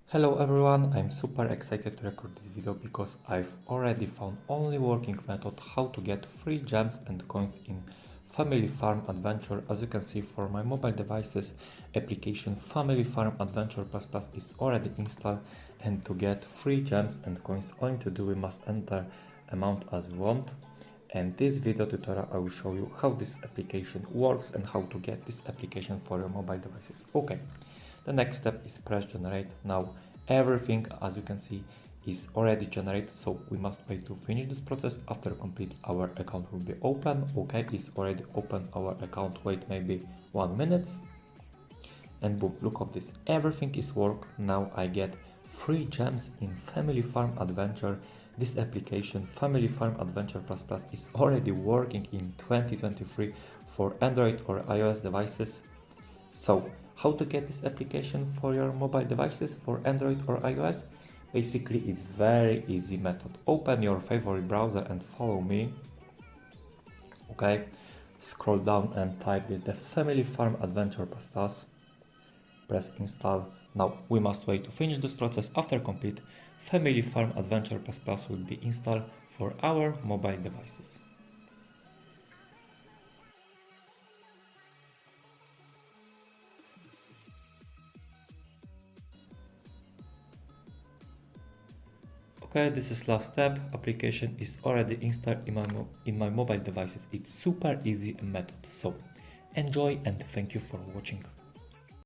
Hello everyone, I'm super excited to record this video because I've already found only working method how to get free gems and coins in Family Farm Adventure. As you can see, for my mobile devices application Family Farm Adventure Plus Plus is already installed, and to get free gems and coins all you need to do we must enter amount as we want. And this video tutorial I will show you how this application works and how to get this application for your mobile devices. Okay. The next step is press generate. Now everything, as you can see, is already generated, so we must wait to finish this process. After complete, our account will be open. Okay, it's already open our account. Wait maybe 1 minute and boom, look at this, everything is work. Now I get free gems in Family Farm Adventure. This application Family Farm Adventure Plus Plus is already working in 2023 for Android or iOS devices. So how to get this application for your mobile devices for Android or iOS? Basically, it's very easy method. Open your favorite browser and follow me. Okay, scroll down and type this, the Family Farm Adventure Plus Plus. Press install. Now we must wait to finish this process. After complete, Family Farm Adventure Plus Plus will be installed for our mobile devices. Okay, this is last step. Application is already installed in my mobile devices. It's super easy method. So enjoy and thank you for watching.